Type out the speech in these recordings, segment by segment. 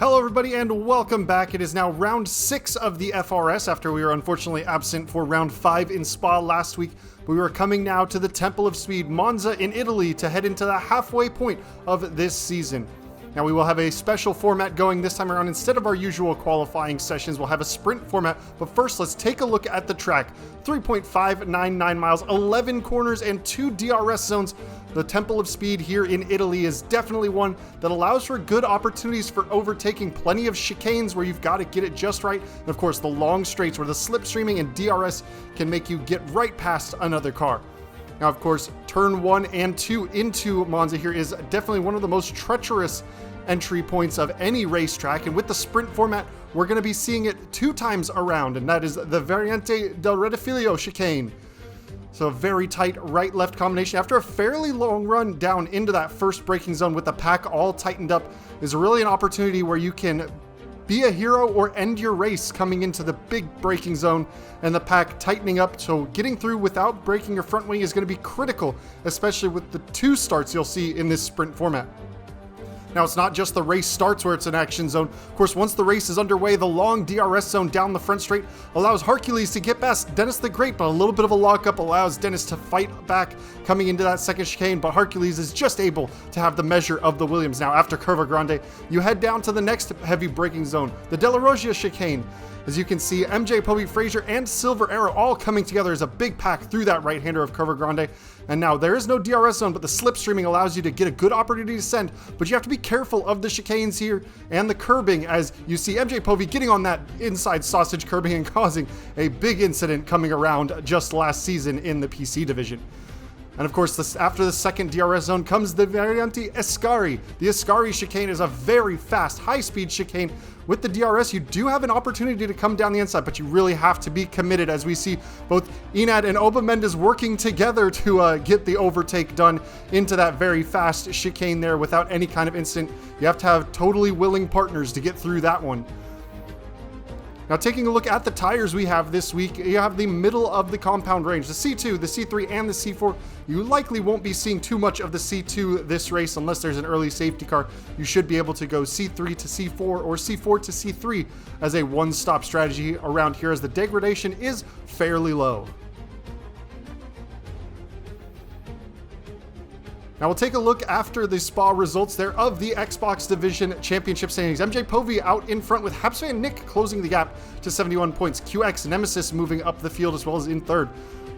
Hello everybody and welcome back. It is now round 6 of the FRS after we were unfortunately absent for round 5 in Spa last week. We are coming now to the Temple of Speed, Monza in Italy, to head into the halfway point of this season. Now we will have a special format going this time around. Instead of our usual qualifying sessions, we'll have a sprint format. But first, let's take a look at the track. 3.599 miles, 11 corners, and 2 DRS zones. The Temple of Speed here in Italy is definitely one that allows for good opportunities for overtaking, plenty of chicanes where you've got to get it just right. And of course, the long straights where the slipstreaming and DRS can make you get right past another car. Now, of course, turn 1 and 2 into Monza here is definitely one of the most treacherous entry points of any racetrack, and with the sprint format, we're going to be seeing it 2 times around, and that is the Variante del Redifilio chicane. So a very tight right-left combination. After a fairly long run down into that first braking zone with the pack all tightened up is really an opportunity where you can be a hero or end your race coming into the big braking zone and the pack tightening up. So getting through without breaking your front wing is going to be critical, especially with the 2 starts you'll see in this sprint format. Now, it's not just the race starts where it's an action zone. Of course, once the race is underway, the long DRS zone down the front straight allows Hercules to get past Dennis the Great, but a little bit of a lockup allows Dennis to fight back coming into that second chicane, but Hercules is just able to have the measure of the Williams. Now, after Curva Grande, you head down to the next heavy braking zone, the Della Roggia chicane. As you can see, MJ, Poby, Frazier, and Silver Arrow all coming together as a big pack through that right-hander of Curva Grande. And now there is no DRS zone, but the slipstreaming allows you to get a good opportunity to send, but you have to be careful of the chicanes here and the curbing, as you see MJ Povey getting on that inside sausage curbing and causing a big incident coming around just last season in the PC division. And of course, after the second DRS zone comes the Variante Escari. The Escari chicane is a very fast, high-speed chicane. With the DRS, you do have an opportunity to come down the inside, but you really have to be committed, as we see both Enad and Oba Mendes working together to get the overtake done into that very fast chicane there without any kind of incident. You have to have totally willing partners to get through that one. Now, taking a look at the tires we have this week, you have the middle of the compound range, the C2, the C3, and the C4. You likely won't be seeing too much of the C2 this race unless there's an early safety car. You should be able to go C3 to C4 or C4 to C3 as a one-stop strategy around here, as the degradation is fairly low. Now we'll take a look after the Spa results there of the Xbox Division Championship standings. MJ Povey out in front with Habsway and Nick closing the gap to 71 points. QX Nemesis moving up the field as well as in third.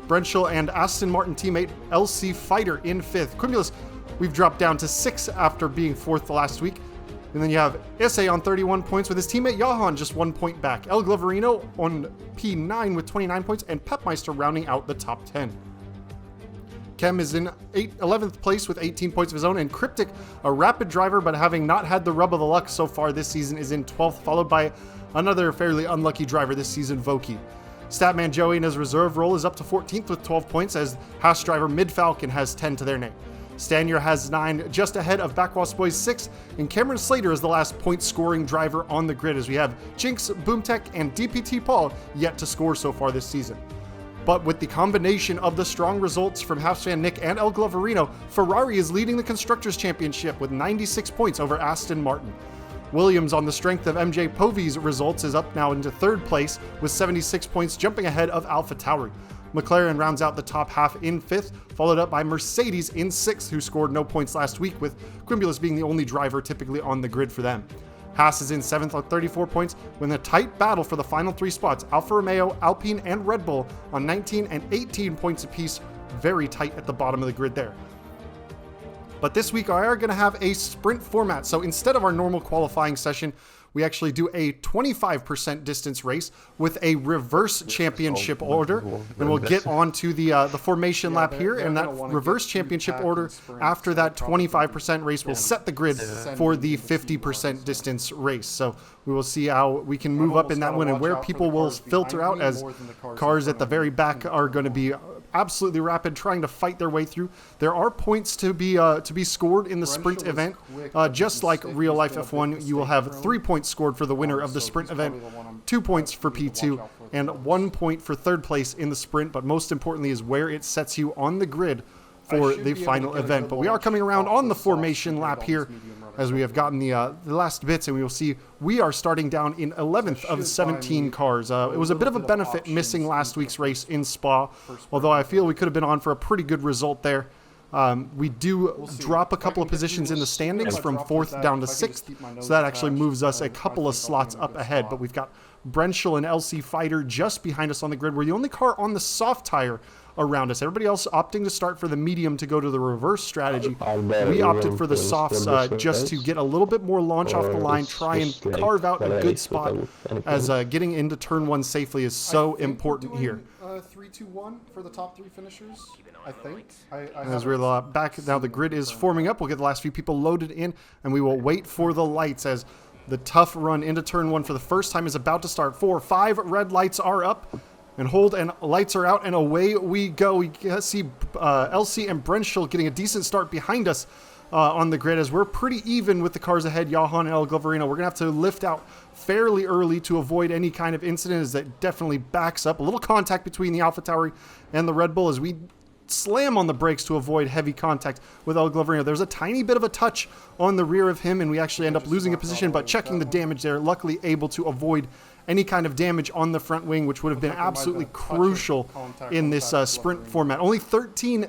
Brenschel and Aston Martin teammate LC Fighter in 5th. Cumulus, we've dropped down to 6 after being 4th last week. And then you have Issei on 31 points with his teammate Johan just 1 point back. El Gloverino on P9 with 29 points and Pepmeister rounding out the top 10. Kem is in 11th place with 18 points of his own, and Cryptic, a rapid driver but having not had the rub of the luck so far this season, is in 12th, followed by another fairly unlucky driver this season, Voki. Statman Joey in his reserve role is up to 14th with 12 points, as Haas driver Midfalcon has 10 to their name. Stanier has 9, just ahead of Backwas Boys 6, and Cameron Slater is the last point-scoring driver on the grid, as we have Jinx, Boomtech, and DPT Paul yet to score so far this season. But with the combination of the strong results from Halfspan Nick and El Gloverino, Ferrari is leading the Constructors' Championship with 96 points over Aston Martin. Williams, on the strength of MJ Povey's results, is up now into 3rd place with 76 points, jumping ahead of AlphaTauri. McLaren rounds out the top half in 5th, followed up by Mercedes in 6th, who scored no points last week, with Quimbulus being the only driver typically on the grid for them. Haas is in 7th on 34 points, with a tight battle for the final 3 spots. Alfa Romeo, Alpine, and Red Bull on 19 and 18 points apiece. Very tight at the bottom of the grid there. But this week, we are going to have a sprint format. So instead of our normal qualifying session, we actually do a 25% distance race with a reverse championship order. And we'll get on to the formation lap here. And that reverse championship order after that 25% race will set the grid for the 50% distance race. So we will see how we can move up in that one and where people will filter out, as cars at the very back are going to be absolutely rapid, trying to fight their way through. There are points to be scored in the sprint event. Just like real life F1, you will have 3 points scored for the winner of the sprint event, 2 points for P2, and 1 point for 3rd place in the sprint. But most importantly is where it sets you on the grid for the final event. But we are coming around on the formation lap here as we have gotten the last bits, and we will see we are starting down in 11th of 17 cars. It was a bit of a benefit missing last week's race in Spa, although I feel we could have been on for a pretty good result there. We do drop a couple of positions in the standings from 4th down to 6th, so that actually moves us a couple of slots up ahead. But we've got Brenschel and LC Fighter just behind us on the grid. We're the only car on the soft tire around us. Everybody else opting to start for the medium to go to the reverse strategy. We opted for the softs just to get a little bit more launch off the line, try and carve out a good spot, as getting into turn 1 safely is so important here. 3-2-1 for the top 3 finishers, I think. As we're back now, the grid is forming up. We'll get the last few people loaded in, and we will wait for the lights as the tough run into turn 1 for the first time is about to start. 4, 5 red lights are up. And hold, and lights are out, and away we go. We see LC and Brenschel getting a decent start behind us on the grid, as we're pretty even with the cars ahead. Johan and El Gloverino, we're going to have to lift out fairly early to avoid any kind of incident, as that definitely backs up. A little contact between the AlphaTauri and the Red Bull as we slam on the brakes to avoid heavy contact with El Gloverino. There's a tiny bit of a touch on the rear of him, and we actually end up losing a position, but checking the damage there, luckily able to avoid any kind of damage on the front wing, which would have been absolutely crucial in this sprint format. Only 13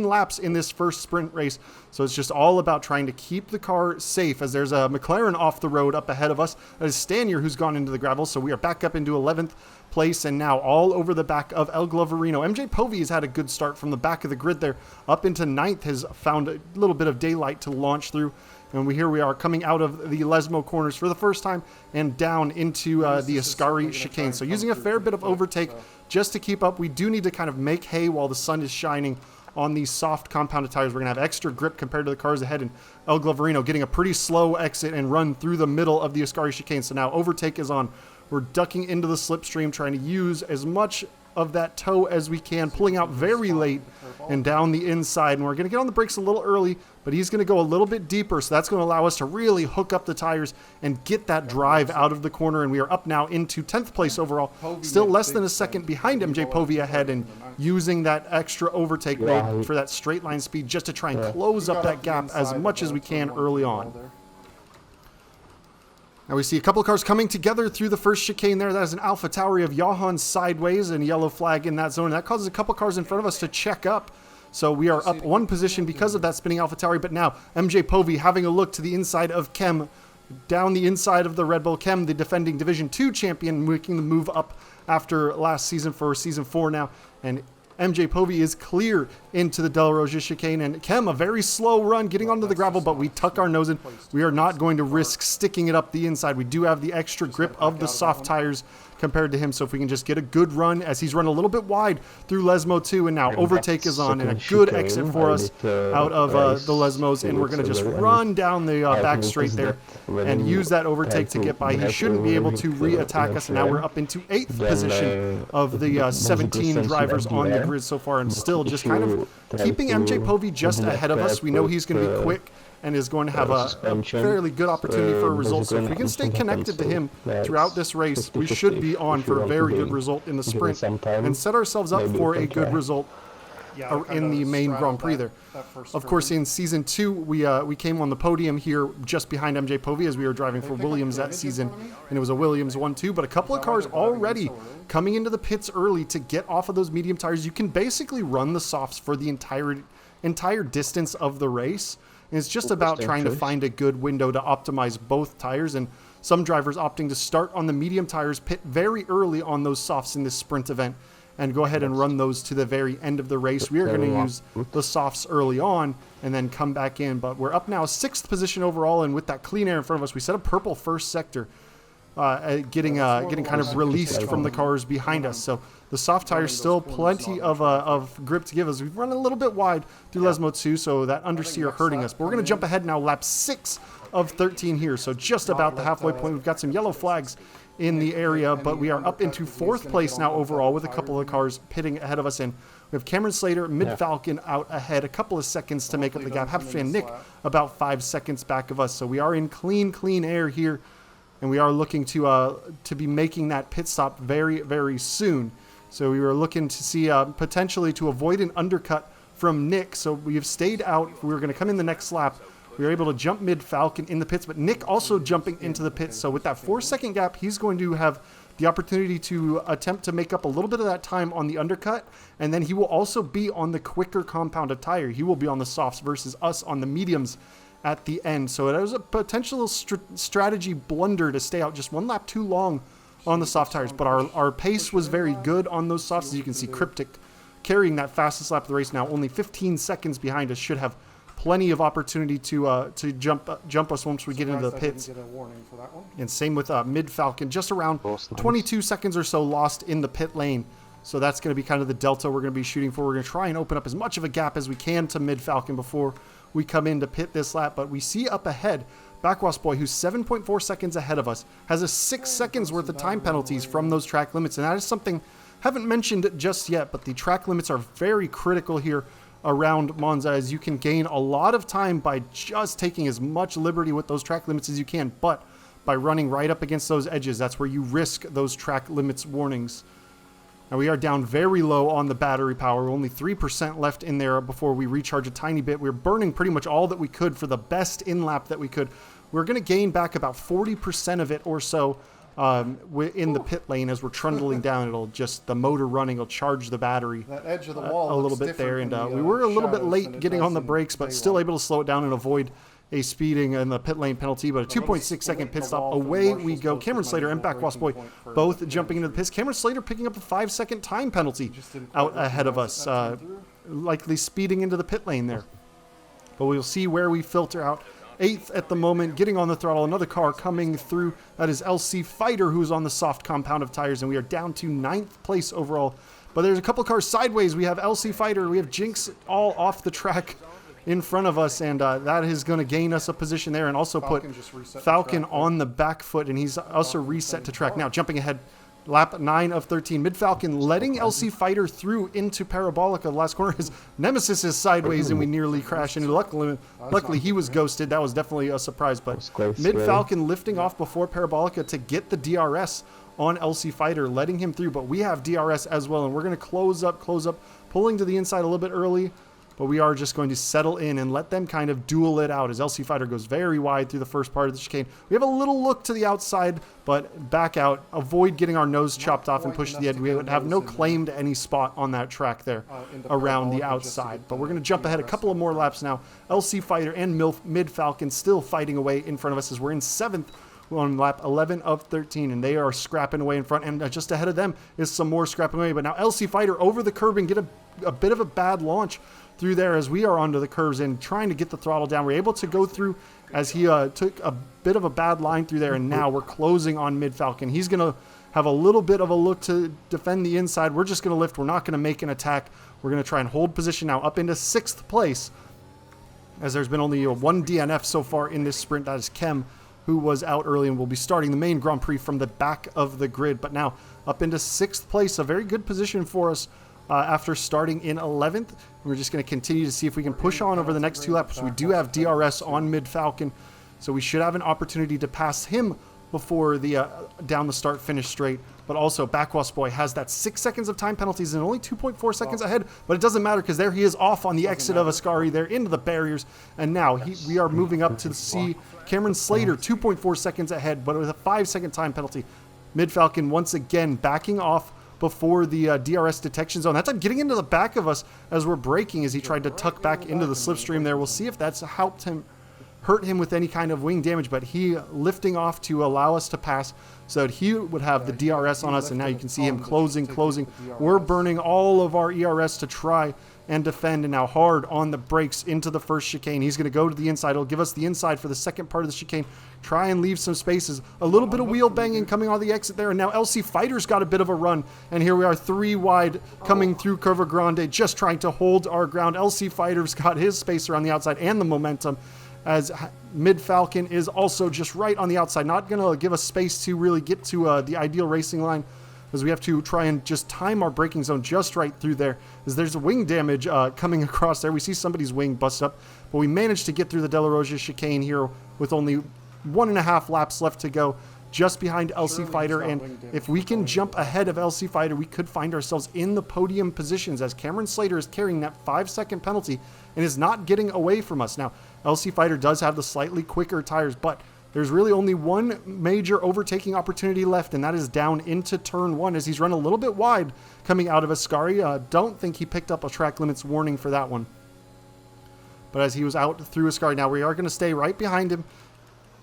laps in this first sprint race, so it's just all about trying to keep the car safe, as there's a McLaren off the road up ahead of us. That is Stanier, who's gone into the gravel, so we are back up into 11th place, and now all over the back of El Gloverino. MJ Povey has had a good start from the back of the grid there, up into 9th, has found a little bit of daylight to launch through. And here we are coming out of the Lesmo corners for the first time and down into the Ascari chicane. So using a fair bit of overtake just to keep up. We do need to kind of make hay while the sun is shining on these soft compounded tires. We're going to have extra grip compared to the cars ahead, and El Gloverino getting a pretty slow exit and run through the middle of the Ascari chicane. So now overtake is on. We're ducking into the slipstream, trying to use as much of that toe as we can, pulling out very late and down the inside. And we're going to get on the brakes a little early, but he's going to go a little bit deeper, so that's going to allow us to really hook up the tires and get that drive out of the corner. And we are up now into 10th place overall, still less than a second behind MJ Povey ahead, and using that extra overtake made for that straight line speed just to try and close up that gap as much as we can early on. Now we see a couple of cars coming together through the first chicane there. That is an AlphaTauri of Johan sideways and yellow flag in that zone. That causes a couple cars in front of us to check up. So we are up one position because of that spinning AlphaTauri. But now MJ Povey having a look to the inside of Kem, down the inside of the Red Bull. Kem, the defending Division 2 champion, making the move up after last season for Season 4 now. And MJ Povey is clear into the Del Roja chicane, and Kem, a very slow run getting onto the gravel, but we tuck our nose in. We are not going to risk sticking it up the inside. We do have the extra grip of the soft tires compared to him, so if we can just get a good run, as he's run a little bit wide through Lesmo 2, and now overtake is on, and a good exit for us out of the Lesmos, and we're going to just run down the back straight there and use that overtake to get by. He shouldn't be able to re-attack us, and now we're up into 8th position of the 17 drivers on the grid so far, and still just kind of keeping MJ Povey just ahead of us. We know he's going to be quick and is going to have a fairly good opportunity for a result. So if we can stay connected to him throughout this race, we should be on for a very good result in the sprint and set ourselves up for a good result in the main Grand Prix there. Of course, in Season 2, we came on the podium here just behind MJ Povey as we were driving for Williams that season, and it was a Williams 1-2, but a couple of cars already coming into the pits early to get off of those medium tires. You can basically run the softs for the entire distance of the race. And it's just about trying to find a good window to optimize both tires, and some drivers opting to start on the medium tires, pit very early on those softs in this sprint event, and go ahead and run those to the very end of the race. We are going to use the softs early on and then come back in, but we're up now 6th position overall, and with that clean air in front of us, we set a purple first sector, getting kind of released from the cars behind us. So the soft tires still plenty of grip to give us. We've run a little bit wide through Lesmo 2, so that understeer hurting us. But we're going to jump ahead now, lap 6 of 13 here. So just about the halfway point. We've got some yellow flags in the area, but we are up into 4th place now overall with a couple of cars pitting ahead of us. And we have Cameron Slater, Mid-Falcon out ahead, a couple of seconds to make up the gap. Hapster and Nick about 5 seconds back of us. So we are in clean air here, and we are looking to be making that pit stop very, very soon. So we were looking to see potentially to avoid an undercut from Nick. So we have stayed out. We were going to come in the next lap. We were able to jump mid-Falcon in the pits, but Nick also jumping into the pits. So with that 4-second gap, he's going to have the opportunity to attempt to make up a little bit of that time on the undercut, and then he will also be on the quicker compounded tire. He will be on the softs versus us on the mediums at the end. So it was a potential strategy blunder to stay out just one lap too long on the soft tires, but our pace was very good on those softs. As you can see, Cryptic carrying that fastest lap of the race now, only 15 seconds behind us, should have plenty of opportunity to jump us once we get into the pits. And same with mid-Falcon, just around 22 seconds or so lost in the pit lane. So that's going to be kind of the delta we're going to be shooting for. We're going to try and open up as much of a gap as we can to mid-Falcon before we come in to pit this lap. But we see up ahead, Backwash Boy, who's 7.4 seconds ahead of us, has a 6 seconds worth of time penalties from those track limits. And that is something I haven't mentioned just yet, but the track limits are very critical here around Monza, as you can gain a lot of time by just taking as much liberty with those track limits as you can, but by running right up against those edges, that's where you risk those track limits warnings. Now we are down very low on the battery power, only 3% left in there before we recharge a tiny bit. We're burning pretty much all that we could for the best in-lap that we could. We're going to gain back about 40% of it or so in the pit lane as we're trundling down. It'll just, the motor running will charge the battery that edge of the wall a little bit there, and we were a little bit late getting on the brakes, but still able to slow it down and avoid a speeding and the pit lane penalty. But a 2.6 second pit stop, away we go. Cameron Slater and Backwash Boy both jumping into the pits. Cameron Slater picking up a 5-second time penalty out ahead of us, likely speeding into the pit lane there. But we'll see where we filter out. 8th at the moment, getting on the throttle. Another car coming through. That is LC Fighter, who's on the soft compound of tires, and we are down to 9th place overall. But there's a couple cars sideways. We have LC Fighter, we have Jinx all off the track in front of us, and that is going to gain us a position there, and also put Falcon on the back foot, and he's also reset to track now. Jumping ahead, lap 9 of 13. Mid-Falcon letting LC Fighter through into Parabolica. The last corner, his Nemesis is sideways, and we nearly crash into. Luckily, he was ghosted. That was definitely a surprise, but Mid-Falcon lifting off before Parabolica to get the DRS on LC Fighter, letting him through, but we have DRS as well, and we're going to close up, pulling to the inside a little bit early, but we are just going to settle in and let them kind of duel it out as LC Fighter goes very wide through the first part of the chicane. We have a little look to the outside, but back out, avoid getting our nose chopped off and push to the edge. We would have no claim to any spot on that track there around the outside. But we're going to jump ahead a couple of more laps now. LC Fighter and Mid-Falcon still fighting away in front of us as we're in 7th on lap 11 of 13, and they are scrapping away in front, and just ahead of them is some more scrapping away. But now LC Fighter over the curb and get a bit of a bad launch through there as we are onto the curves and trying to get the throttle down. We're able to go through as he took a bit of a bad line through there, and now we're closing on Mid-Falcon. He's going to have a little bit of a look to defend the inside. We're just going to lift. We're not going to make an attack. We're going to try and hold position now up into 6th place, as there's been only one DNF so far in this sprint. That is Kem, who was out early and will be starting the main Grand Prix from the back of the grid. But now up into 6th place, a very good position for us after starting in 11th. We're just going to continue to see if we can push on over the next 2 laps. We do have DRS on Mid-Falcon, so we should have an opportunity to pass him before the down the start finish straight. But also Backwash Boy has that 6 seconds of time penalties and only 2.4 seconds ahead, but it doesn't matter because there he is off on the exit of Ascari there into the barriers, and now we are moving up to see Cameron Slater 2.4 seconds ahead, but with a 5-second time penalty. Mid-Falcon once again backing off before the DRS detection zone. That time getting into the back of us as we're braking as he tried to tuck back into the slipstream there. We'll see if that's helped him, hurt him with any kind of wing damage, but he lifting off to allow us to pass so that he would have the DRS on us, and now you can see him closing. We're burning all of our ERS to try and defend, and now hard on the brakes into the first chicane. He's going to go to the inside. It'll give us the inside for the second part of the chicane. Try and leave some spaces. A little bit of wheel banging coming on the exit there, and now LC Fighter's got a bit of a run, and here we are 3 wide coming through Curva Grande, just trying to hold our ground. LC Fighter's got his space around the outside and the momentum, as Mid-Falcon is also just right on the outside, not going to give us space to really get to the ideal racing line, as we have to try and just time our braking zone just right through there, as there's a wing damage coming across there. We see somebody's wing bust up, but we managed to get through the De La Roja chicane here with only 1.5 laps left to go, just behind LC Surely Fighter, he's got and wing damage if we can going jump into that. ahead of LC Fighter, we could find ourselves in the podium positions as Cameron Slater is carrying that 5-second penalty and is not getting away from us. Now, LC Fighter does have the slightly quicker tires, but there's really only one major overtaking opportunity left, and that is down into turn 1 as he's run a little bit wide coming out of Ascari. Don't think he picked up a track limits warning for that one. But as he was out through Ascari, now we are going to stay right behind him,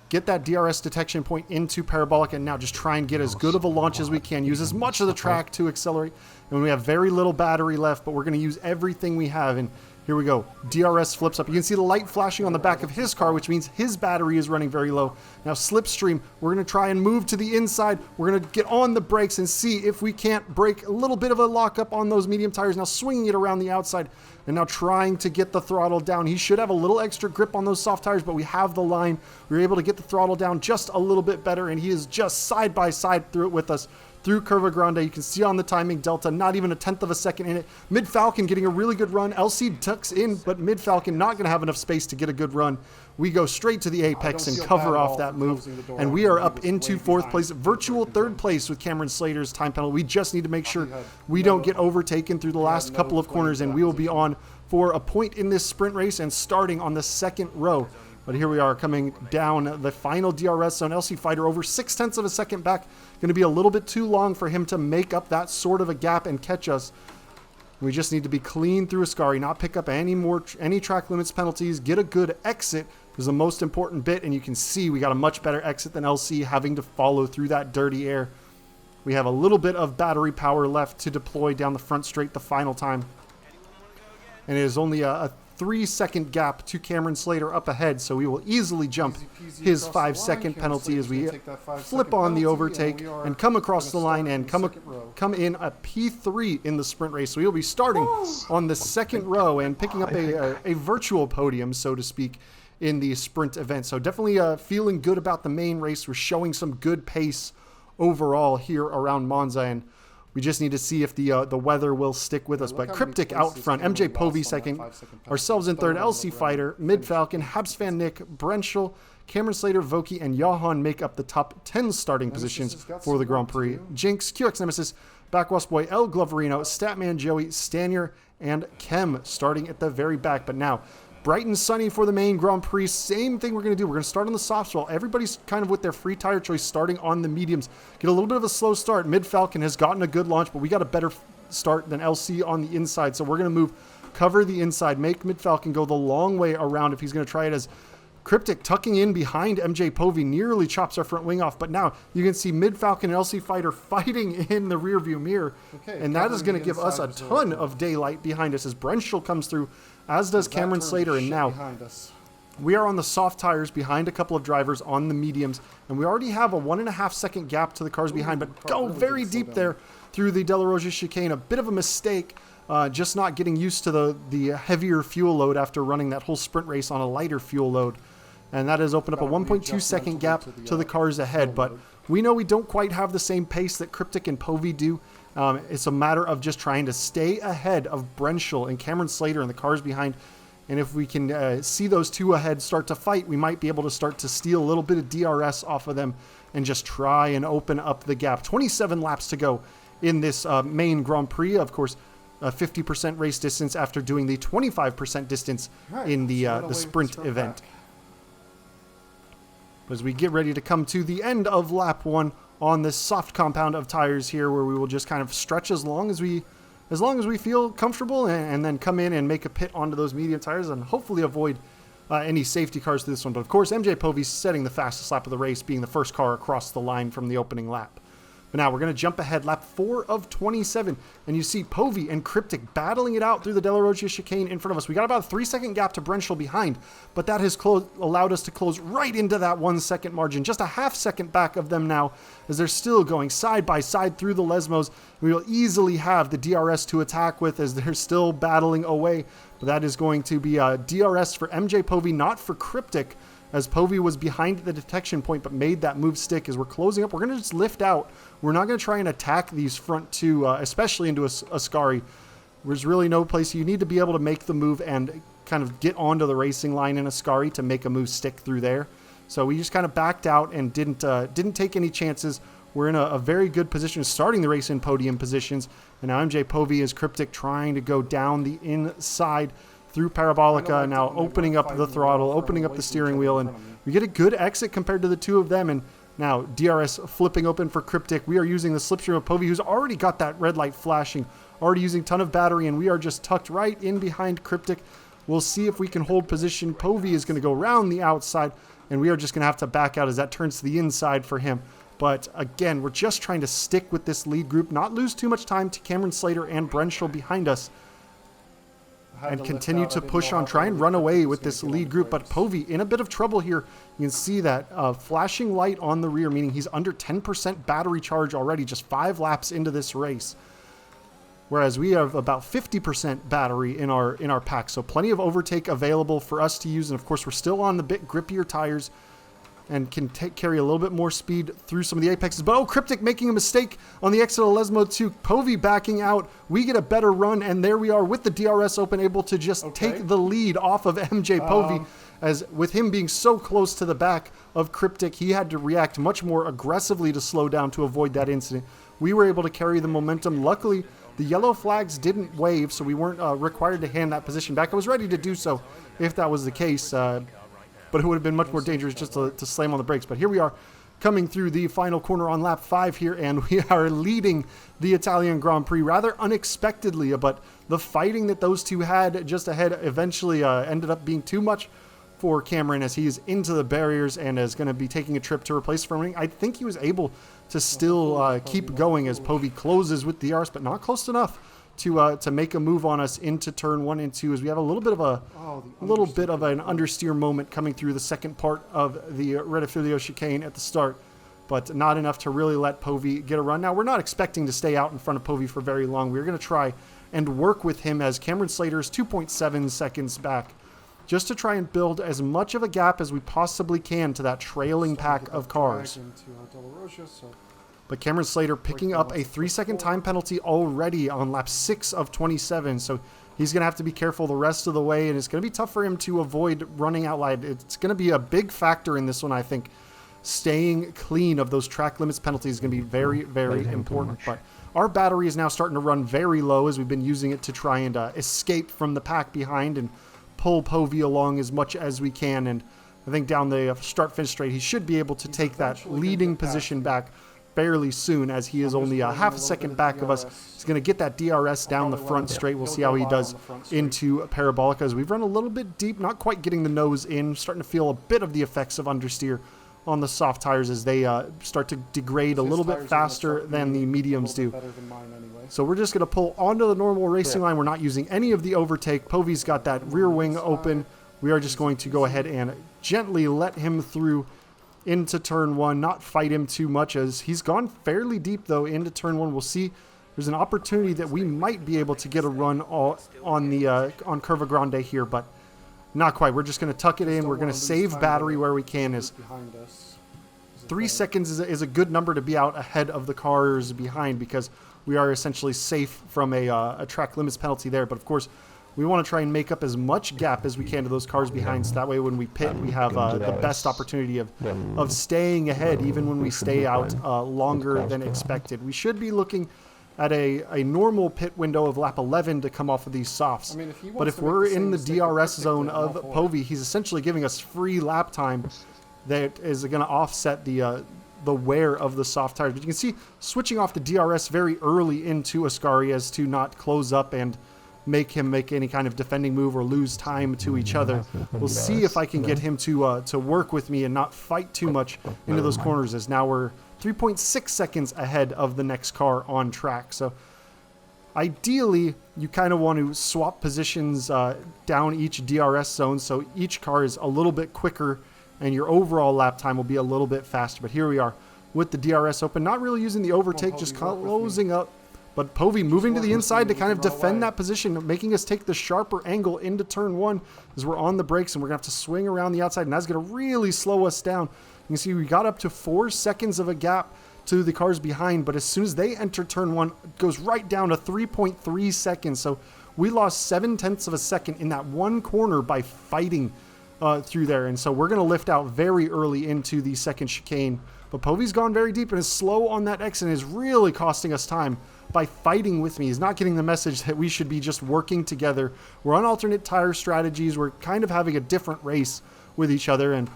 get that DRS detection point into Parabolic, and now just try and get as good of a launch as we can. Use as much of the track to accelerate. And we have very little battery left, but we're going to use everything we have. And here we go. DRS flips up. You can see the light flashing on the back of his car, which means his battery is running very low. Now Slipstream, we're going to try and move to the inside. We're going to get on the brakes and see if we can't break a little bit of a lockup on those medium tires. Now swinging it around the outside and now trying to get the throttle down. He should have a little extra grip on those soft tires, but we have the line. We were able to get the throttle down just a little bit better, and he is just side by side through it with us. Through Curva Grande, you can see on the timing delta, not even a 1/10 of a second in it. Mid Falcon getting a really good run. LC tucks in, but Mid Falcon not going to have enough space to get a good run. We go straight to the apex and cover off that move, and we are up into 4th place, virtual 3rd place with Cameron Slater's time penalty. We just need to make sure we don't get overtaken through the last couple of corners, and we will be on for a point in this sprint race and starting on the 2nd row. But here we are coming down the final DRS zone. LC Fighter over 0.6 of a second back. Going to be a little bit too long for him to make up that sort of a gap and catch us. We just need to be clean through Ascari, not pick up any track limits penalties, get a good exit is the most important bit, and you can see we got a much better exit than LC having to follow through that dirty air. We have a little bit of battery power left to deploy down the front straight the final time. And it is only a 3-second gap to Cameron Slater up ahead, so we will easily jump his 5-second penalty as we flip on the overtake and come across the line and come in at P3 in the sprint race. So we'll be starting on the 2nd row and picking up a virtual podium, so to speak, in the sprint event. So definitely feeling good about the main race. We're showing some good pace overall here around Monza, and we just need to see if the weather will stick with us. But Cryptic out front, MJ Povey 2nd, ourselves in 3rd, LC Fighter, Mid Falcon, Habs Van Nick, Brenschel, Cameron Slater, Voki, and Johan make up the top 10 starting positions for the Grand Prix. Jinx, QX Nemesis, Backwash Boy, El Gloverino, Statman Joey, Stanier, and Kem starting at the very back. But now, bright and sunny for the main Grand Prix. Same thing we're going to do. We're going to start on the softs while everybody's kind of with their free tire choice starting on the mediums. Get a little bit of a slow start. Mid Falcon has gotten a good launch, but we got a better start than LC on the inside. So we're going to move, cover the inside, make Mid Falcon go the long way around if he's going to try it, as Cryptic tucking in behind MJ Povey nearly chops our front wing off. But now you can see Mid Falcon and LC Fighter fighting in the rearview mirror. And that is going to give us a ton of daylight behind us as Brenschel comes through, as does Cameron Slater. And now we are on the soft tires behind a couple of drivers on the mediums, and we already have a 1.5-second gap to the cars behind, but go very deep there through the De La Roja chicane. A bit of a mistake, just not getting used to the heavier fuel load after running that whole sprint race on a lighter fuel load. And that has opened up a 1.2-second gap to the cars ahead, but we know we don't quite have the same pace that Cryptic and Povey do. It's a matter of just trying to stay ahead of Brenschel and Cameron Slater and the cars behind. And if we can see those two ahead start to fight, we might be able to start to steal a little bit of DRS off of them and just try and open up the gap. 27 laps to go in this main Grand Prix. Of course, 50% race distance after doing the 25% distance in the sprint event. As we get ready to come to the end of lap 1 on this soft compound of tires here, where we will just kind of stretch as long as we feel comfortable, and then come in and make a pit onto those medium tires and hopefully avoid any safety cars to this one. But of course, MJ Povey's setting the fastest lap of the race, being the first car across the line from the opening lap. But now we're going to jump ahead, lap 4 of 27, and you see Povey and Cryptic battling it out through the De La Roja chicane in front of us. We got about a 3-second gap to Brenschel behind, but that has allowed us to close right into that 1-second margin, just a half-second back of them now, as they're still going side by side through the Lesmos. We will easily have the DRS to attack with as they're still battling away, but that is going to be a DRS for MJ Povey, not for Cryptic, as Povey was behind the detection point but made that move stick. As we're closing up, we're going to just lift out. We're not going to try and attack these front two, especially into Ascari. There's really no place. You need to be able to make the move and kind of get onto the racing line in Ascari to make a move stick through there. So we just kind of backed out and didn't take any chances. We're in a very good position starting the race in podium positions. And now MJ Povey is Cryptic trying to go down the inside through Parabolica, now opening up the throttle, opening up the steering wheel, and we get a good exit compared to the two of them. And now DRS flipping open for Cryptic. We are using the slipstream of Povey, who's already got that red light flashing, already using a ton of battery, and we are just tucked right in behind Cryptic. We'll see if we can hold position. Povey is going to go around the outside, and we are just going to have to back out as that turns to the inside for him. But again, we're just trying to stick with this lead group, not lose too much time to Cameron Slater and Brenschel behind us, and continue to push on, try and run away with this lead group. But Povey in a bit of trouble here. You can see that flashing light on the rear, meaning he's under 10% battery charge already, just 5 laps into this race. Whereas we have about 50% battery in our pack, so plenty of overtake available for us to use. And of course, we're still on the bit grippier tires and can carry a little bit more speed through some of the apexes. But oh, Cryptic making a mistake on the exit of Lesmo 2. Povey backing out. We get a better run, and there we are with the DRS open, able to just take the lead off of MJ Povey. As with him being so close to the back of Cryptic, he had to react much more aggressively to slow down to avoid that incident. We were able to carry the momentum. Luckily, the yellow flags didn't wave, so we weren't required to hand that position back. I was ready to do so if that was the case, but it would have been much more dangerous just to slam on the brakes. But here we are coming through the final corner on lap 5 here, and we are leading the Italian Grand Prix rather unexpectedly. But the fighting that those two had just ahead eventually ended up being too much for Cameron, as he is into the barriers and is going to be taking a trip to replace Furman. I think he was able to still keep going as Povey closes with DRS, but not close enough to make a move on us into turn 1 and 2, as we have a little bit of an understeer moment coming through the second part of the Rettifilio chicane at the start, but not enough to really let Povey get a run. Now, we're not expecting to stay out in front of Povey for very long. We're going to try and work with him, as Cameron Slater is 2.7 seconds back, just to try and build as much of a gap as we possibly can to that trailing pack of cars. But Cameron Slater picking up a 3-second time penalty already on lap 6 of 27, so he's going to have to be careful the rest of the way, and it's going to be tough for him to avoid running out wide. It's going to be a big factor in this one, I think. Staying clean of those track limits penalties is going to be very, very important. But our battery is now starting to run very low, as we've been using it to try and escape from the pack behind and pull Povey along as much as we can. And I think down the start-finish straight, he should be able to take that leading position back fairly soon, as he is only a half a second back of us. He's going to get that DRS down the front straight. We'll see how he does into Parabolica, as we've run a little bit deep, not quite getting the nose in, starting to feel a bit of the effects of understeer on the soft tires as they start to degrade a little bit faster than the mediums do. So we're just going to pull onto the normal racing line. We're not using any of the overtake. Povey's got that rear wing open. We are just going to go ahead and gently let him through into turn 1, not fight him too much, as he's gone fairly deep though into turn 1. We'll see. There's an opportunity that we might be able to get a run on Curva Grande here, but not quite. We're just going to tuck it in. We're going to save battery where we can. As 3 seconds is a good number to be out ahead of the cars behind, because we are essentially safe from a track limits penalty there. But of course, we want to try and make up as much gap as we can to those cars behind, so that way when we pit, we have the best opportunity of staying ahead, even when we stay out longer than expected. We should be looking at a normal pit window of lap 11 to come off of these softs. But if we're in the DRS zone of Povey, he's essentially giving us free lap time that is going to offset the wear of the soft tires. But you can see switching off the DRS very early into Ascari, as to not close up and make him make any kind of defending move or lose time to each other. We'll see if I can get him to work with me and not fight too much into those corners, as now we're 3.6 seconds ahead of the next car on track. So ideally, you kind of want to swap positions down each DRS zone, so each car is a little bit quicker and your overall lap time will be a little bit faster. But here we are with the DRS open, not really using the overtake, just closing up. But Povey moving to the inside to kind of defend that position, making us take the sharper angle into turn 1 as we're on the brakes, and we're going to have to swing around the outside, and that's going to really slow us down. You can see we got up to 4 seconds of a gap to the cars behind, but as soon as they enter turn 1, it goes right down to 3.3 seconds. So we lost 0.7 of a second in that one corner by fighting through there. And so we're going to lift out very early into the second chicane. But Povi's gone very deep and is slow on that exit and is really costing us time by fighting with me. He's not getting the message that we should be just working together. We're on alternate tire strategies. We're kind of having a different race with each other. And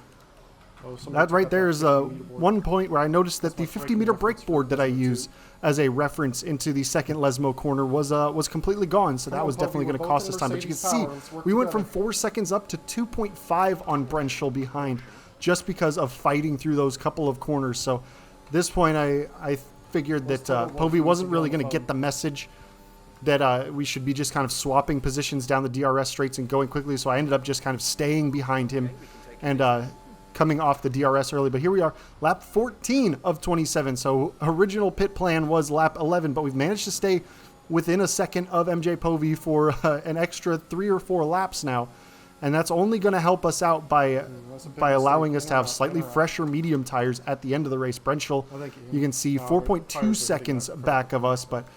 that right there is one point where I noticed that the 50-meter brake board that I use as a reference into the second Lesmo corner was completely gone. So that was definitely going to cost us time. But you can see we went from 4 seconds up to 2.5 on Brenschel behind just because of fighting through those couple of corners. So this point I figured that Povey wasn't really going to get the message that we should be just kind of swapping positions down the DRS straights and going quickly. So I ended up just kind of staying behind him and coming off the DRS early. But here we are, lap 14 of 27. So original pit plan was lap 11, but we've managed to stay within a second of MJ Povey for an extra 3 or 4 laps now. And that's only going to help us out by allowing us to have slightly fresher medium tires at the end of the race. Brenschel, you can see 4.2 seconds back of us, but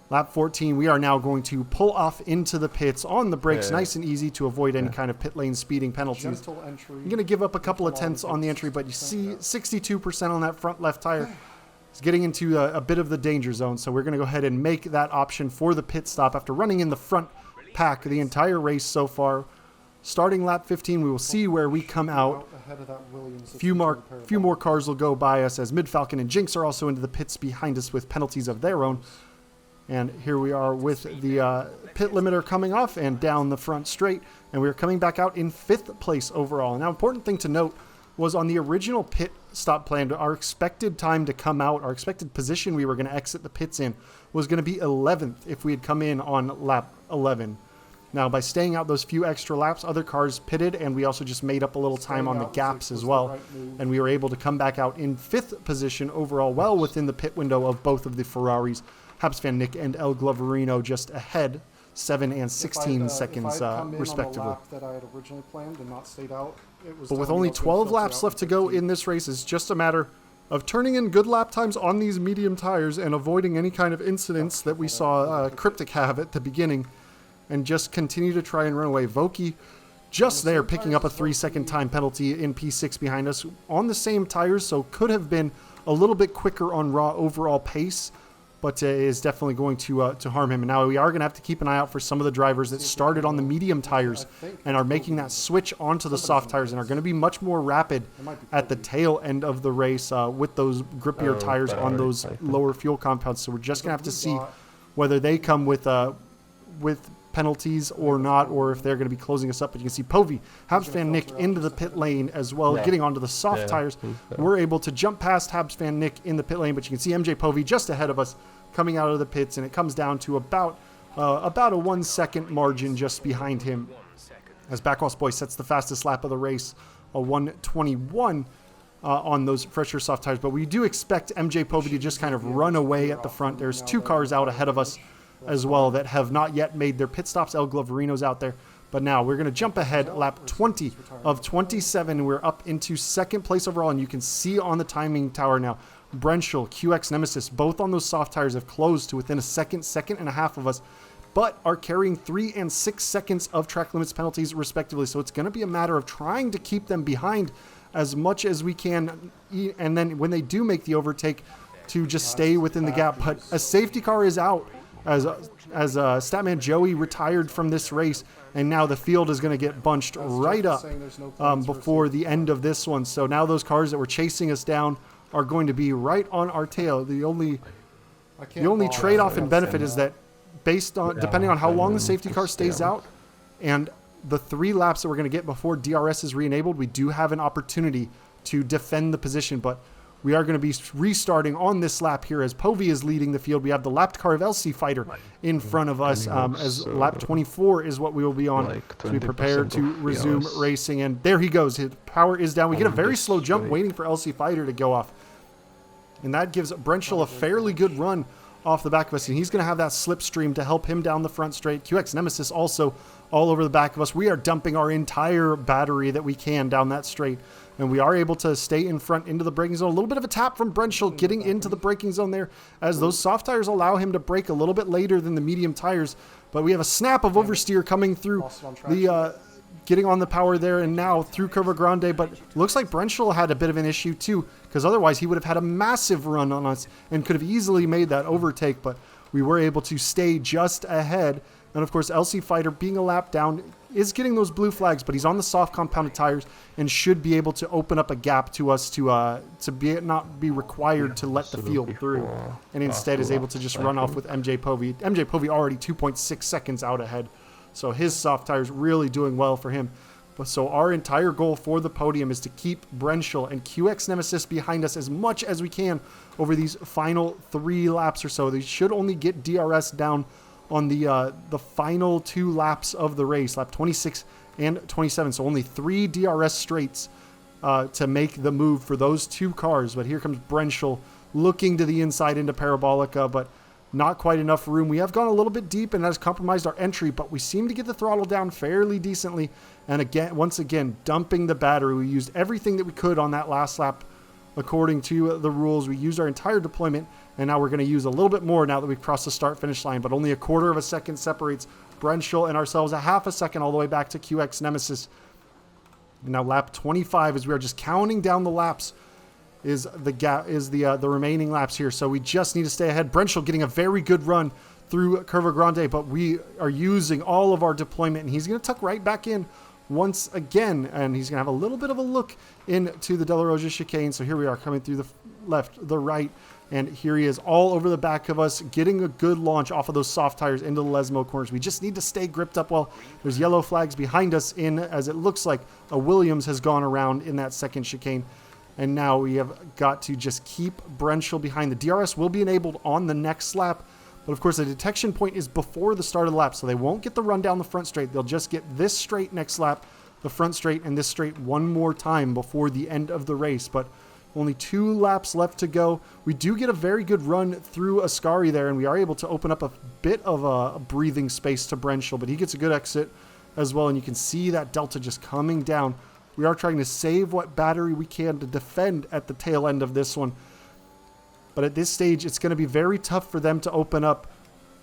lap 14, we are now going to pull off into the pits on the brakes, nice and easy to avoid any kind of pit lane speeding penalties. You're going to give up a couple of tenths on the entry, but you see 62% on that front left tire. It's getting into a bit of the danger zone, so we're going to go ahead and make that option for the pit stop after running in the front pack the entire race so far. Starting lap 15, we will see where we come out. A few more cars will go by us as Mid-Falcon and Jinx are also into the pits behind us with penalties of their own. And here we are with the pit limiter coming off and down the front straight. And we're coming back out in 5th place overall. Now, important thing to note was on the original pit stop plan, our expected time to come out, our expected position we were going to exit the pits in was going to be 11th if we had come in on lap 11. Now, by staying out those few extra laps, other cars pitted, and we also just made up a little time on the gaps as well. And we were able to come back out in 5th position overall, well within the pit window of both of the Ferraris. Habs Van Nick and El Gloverino just ahead, 7 and 16 seconds respectively. But with only 12 laps left to go in this race, it's just a matter of turning in good lap times on these medium tires and avoiding any kind of incidents that we saw Cryptic have at the beginning. And just continue to try and run away. Voki just there picking up a 3-second time penalty in P6 behind us on the same tires, so could have been a little bit quicker on raw overall pace, but is definitely going to harm him. And now we are going to have to keep an eye out for some of the drivers that started on the medium tires and are making that switch onto the soft tires and are going to be much more rapid at the tail end of the race with those grippier tires on those lower fuel compounds. So we're just going to have to see whether they come with penalties or not, or if they're going to be closing us up. But you can see Povey, Habs Van Nick into the pit lane as well, getting onto the soft tires. We're able to jump past Habs Van Nick in the pit lane, but you can see MJ Povey just ahead of us coming out of the pits, and it comes down to about a 1 second margin just behind him as Backhouse Boy sets the fastest lap of the race, a 1:21 on those fresher soft tires. But we do expect MJ Povey to just kind of run away at the front. There's 2 cars out ahead of us as well that have not yet made their pit stops. El Gloverino's out there. But now we're going to jump ahead, lap 20 of 27. We're up into 2nd place overall, and you can see on the timing tower now, Brenschel, QX Nemesis, both on those soft tires have closed to within a second and a half of us, but are carrying 3 and 6 seconds of track limits penalties respectively. So it's going to be a matter of trying to keep them behind as much as we can, and then when they do make the overtake, to just stay within the gap. But a safety car is out, as Statman Joey retired from this race, and now the field is going to get bunched right up before the end of this one. So now those cars that were chasing us down are going to be right on our tail. The only trade-off and benefit is that depending on how long the safety car stays out and the 3 laps that we're going to get before DRS is re-enabled, we do have an opportunity to defend the position. But we are going to be restarting on this lap here as Povey is leading the field. We have the lapped car of LC Fighter in front of us as lap 24 is what we will be on. So we prepare to resume racing. And there he goes. His power is down. We get a very slow jump waiting for LC Fighter to go off. And that gives Brenschel a fairly good run off the back of us. And he's going to have that slipstream to help him down the front straight. QX Nemesis also all over the back of us. We are dumping our entire battery that we can down that straight. And we are able to stay in front into the braking zone. A little bit of a tap from Brenschel getting into the braking zone there as those soft tires allow him to brake a little bit later than the medium tires. But we have a snap of oversteer coming through the getting on the power there and now through Curva Grande, but looks like Brenschel had a bit of an issue too, because otherwise he would have had a massive run on us and could have easily made that overtake, but we were able to stay just ahead. And of course, LC Fighter, being a lap down, is getting those blue flags, but he's on the soft compounded tires and should be able to open up a gap to us to not be required to let the field through, and instead is able to just run off with MJ Povey. MJ Povey already 2.6 seconds out ahead, so his soft tires really doing well for him. But so our entire goal for the podium is to keep Brenschel and QX Nemesis behind us as much as we can over these final 3 laps or so. They should only get DRS down on the final 2 laps of the race, lap 26 and 27. So only 3 DRS straights to make the move for those 2 cars. But here comes Brenschel looking to the inside into Parabolica, but not quite enough room. We have gone a little bit deep and that has compromised our entry, but we seem to get the throttle down fairly decently. And again, once again, dumping the battery. We used everything that we could on that last lap according to the rules. We used our entire deployment, and now we're going to use a little bit more now that we've crossed the start-finish line, but only a quarter of a second separates Brenschel and ourselves, a half a second all the way back to QX Nemesis. And now lap 25, as we are just counting down the laps, is the remaining laps here. So we just need to stay ahead. Brenschel getting a very good run through Curva Grande, but we are using all of our deployment, and he's going to tuck right back in once again, and he's going to have a little bit of a look into the De La Rosa chicane. So here we are coming through the left, the right, and here he is all over the back of us, getting a good launch off of those soft tires into the Lesmo corners. We just need to stay gripped up well. There's yellow flags behind us as it looks like a Williams has gone around in that second chicane. And now we have got to just keep Brenschel behind. The DRS will be enabled on the next lap, but of course the detection point is before the start of the lap, so they won't get the run down the front straight. They'll just get this straight next lap, the front straight, and this straight one more time before the end of the race. But only 2 laps left to go. We do get a very good run through Ascari there, and we are able to open up a bit of a breathing space to Brenschel, but he gets a good exit as well, and you can see that delta just coming down. We are trying to save what battery we can to defend at the tail end of this one. But at this stage, it's going to be very tough for them to open up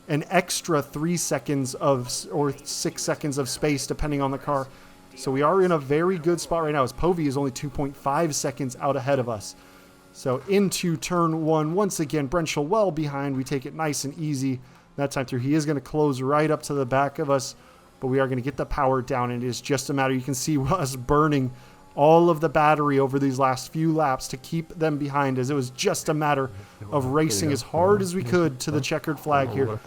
an extra 3 seconds or 6 seconds of space, depending on the car. So we are in a very good spot right now, as Povey is only 2.5 seconds out ahead of us. So into turn 1, once again, Brenschel well behind. We take it nice and easy that time through. He is going to close right up to the back of us, but we are going to get the power down, and it is just a matter, you can see us burning all of the battery over these last few laps to keep them behind, as it was just a matter of racing as hard as we could to the checkered flag here.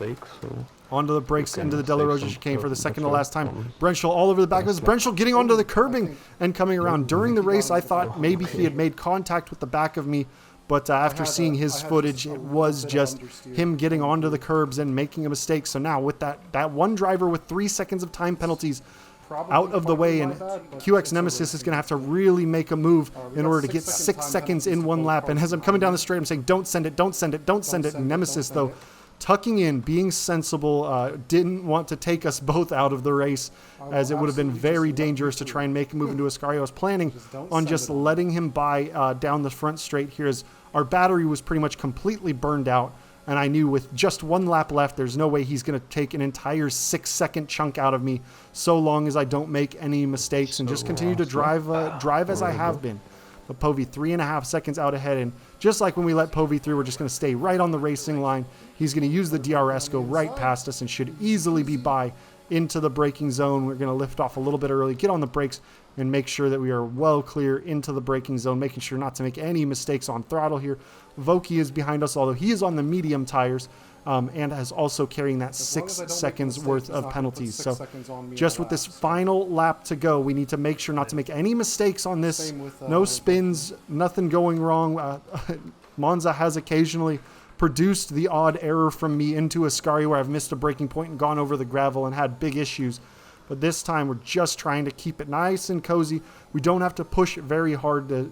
Onto the brakes, into the De La Rosa chicane for the second to last time. Brenschel all over the back of us. Brenschel getting onto the curbing and coming around. During the race, I thought maybe he had made contact with the back of me, but after seeing his footage, it was just him getting onto the curbs and making a mistake. So now with that one driver with 3 seconds of time penalties out of the way, and QX Nemesis is going to have to really make a move in order to get 6 seconds in one lap. And as I'm coming down the straight, I'm saying, don't send it, don't send it, don't send it. And Nemesis, though, tucking in, being sensible, didn't want to take us both out of the race, as it would have been very dangerous to try and make a move into Ascari. I was planning on just letting him by down the front straight here, as our battery was pretty much completely burned out, and I knew with just 1 lap left, there's no way he's going to take an entire 6-second chunk out of me, so long as I don't make any mistakes and just continue to drive as I have been. But Povey 3.5 seconds out ahead, and just like when we let Povey through, we're just going to stay right on the racing line. He's going to use the DRS, go right past us, and should easily be by into the braking zone. We're going to lift off a little bit early, get on the brakes, and make sure that we are well clear into the braking zone, making sure not to make any mistakes on throttle here. Voki is behind us, although he is on the medium tires, and is also carrying that 6 seconds worth of penalties. So just with this final lap to go, we need to make sure not to make any mistakes on this. No spins, nothing going wrong. Monza has occasionally produced the odd error from me into Ascari where I've missed a braking point and gone over the gravel and had big issues. But this time we're just trying to keep it nice and cozy. We don't have to push very hard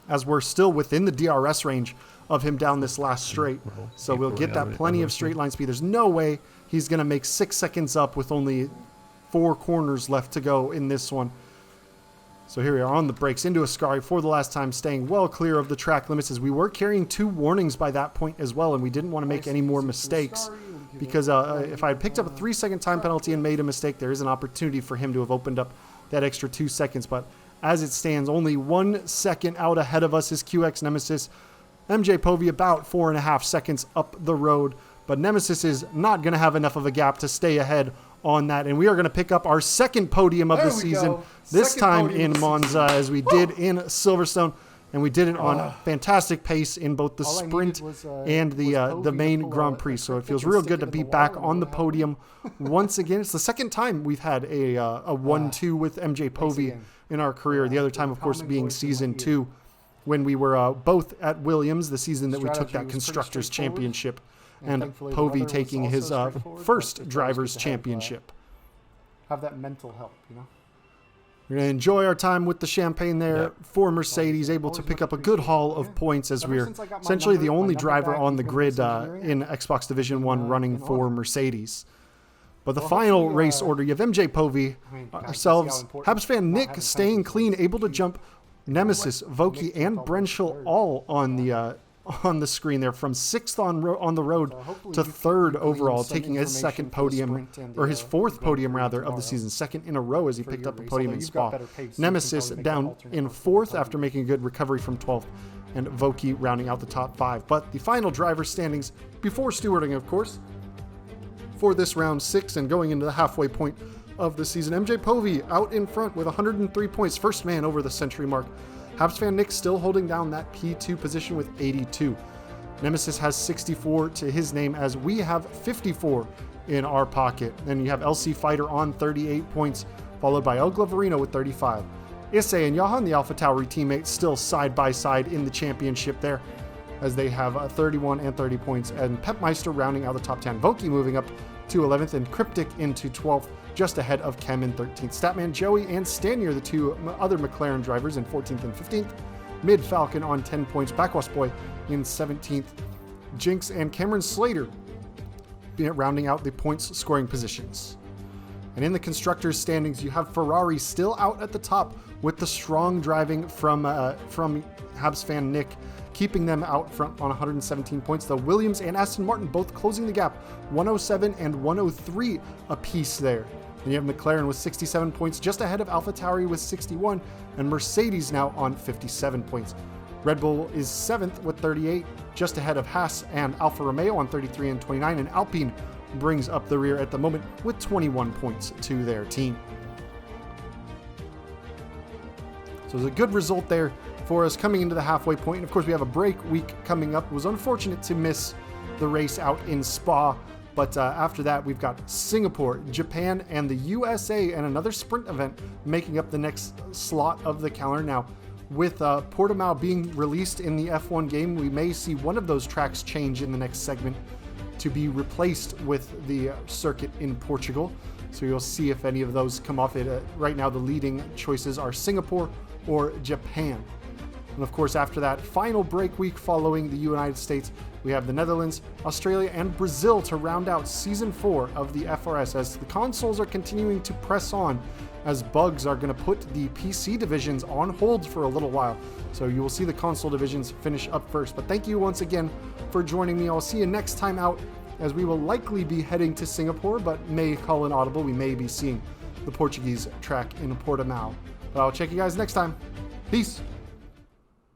as we're still within the DRS range of him down this last straight. So we'll get that plenty of straight line speed. There's no way he's going to make 6 seconds up with only 4 corners left to go in this one. So here we are on the brakes into Ascari for the last time, staying well clear of the track limits, as we were carrying 2 warnings by that point as well, and we didn't want to make any more mistakes because if I had picked up a 3-second time penalty and made a mistake, there is an opportunity for him to have opened up that extra 2 seconds. But as it stands, only 1 second out ahead of us is QX Nemesis. MJ Povey about 4.5 seconds up the road, but Nemesis is not going to have enough of a gap to stay ahead on that, and we are going to pick up our second podium of the season, this time in Monza, as we did in Silverstone, and we did it on fantastic pace in both the sprint and the main Grand Prix. So it feels real good to be back on the podium once again. It's the second time we've had a 1-2 with MJ Povey in our career. The other time, of course, being season 2, when we were both at Williams, the season that we took that Constructors' Championship, and Povey taking his first Drivers' Championship. Have that mental help, you know? We're going to enjoy our time with the champagne there for Mercedes, able to pick up a good haul of points as we're essentially the only driver on the grid in Xbox Division 1 running for Mercedes. But the final race order, you have MJ Povey, ourselves, Habs fan Nick staying clean, able to jump Nemesis, Voki, and Brenschel all on the screen there, from 6th on the road to 3rd overall, taking his second podium, or his 4th podium rather, of the season, 2nd in a row as he picked up a podium in Spa. Nemesis down in 4th after making a good recovery from 12th, and Voki rounding out the top 5. But the final driver standings before stewarding, of course, for this round 6 and going into the halfway point of the season. MJ Povey out in front with 103 points, first man over the century mark. Habs fan Nick still holding down that P2 position with 82. Nemesis has 64 to his name, as we have 54 in our pocket. Then you have LC Fighter on 38 points, followed by El Gloverino with 35. Isse and Johan, the AlphaTauri teammates, still side by side in the championship there, as they have 31 and 30 points, and Pepmeister rounding out the top 10. Voki moving up to 11th, and Cryptic into 12th, just ahead of Chem in 13th. Statman Joey and Stanier, the two other McLaren drivers, in 14th and 15th. Mid Falcon on 10 points. Backwas Boy in 17th. Jinx and Cameron Slater rounding out the points scoring positions. And in the constructors standings, you have Ferrari still out at the top with the strong driving from Habs fan Nick, keeping them out front on 117 points. The Williams and Aston Martin both closing the gap, 107 and 103 apiece there. And you have McLaren with 67 points, just ahead of AlphaTauri with 61, and Mercedes now on 57 points. Red Bull is 7th with 38, just ahead of Haas and Alfa Romeo on 33 and 29, and Alpine brings up the rear at the moment with 21 points to their team. So it's a good result there for us coming into the halfway point. And of course, we have a break week coming up. It was unfortunate to miss the race out in Spa, but after that, we've got Singapore, Japan, and the USA, and another sprint event making up the next slot of the calendar. Now, with Portimao being released in the F1 game, we may see one of those tracks change in the next segment to be replaced with the circuit in Portugal. So you'll see if any of those come off it. Right now, the leading choices are Singapore or Japan. And of course, after that final break week following the United States, we have the Netherlands, Australia, and Brazil to round out Season 4 of the FRS, as the consoles are continuing to press on, as bugs are going to put the PC divisions on hold for a little while. So you will see the console divisions finish up first. But thank you once again for joining me. I'll see you next time out, as we will likely be heading to Singapore, but may call an audible. We may be seeing the Portuguese track in Portimao. But I'll check you guys next time. Peace.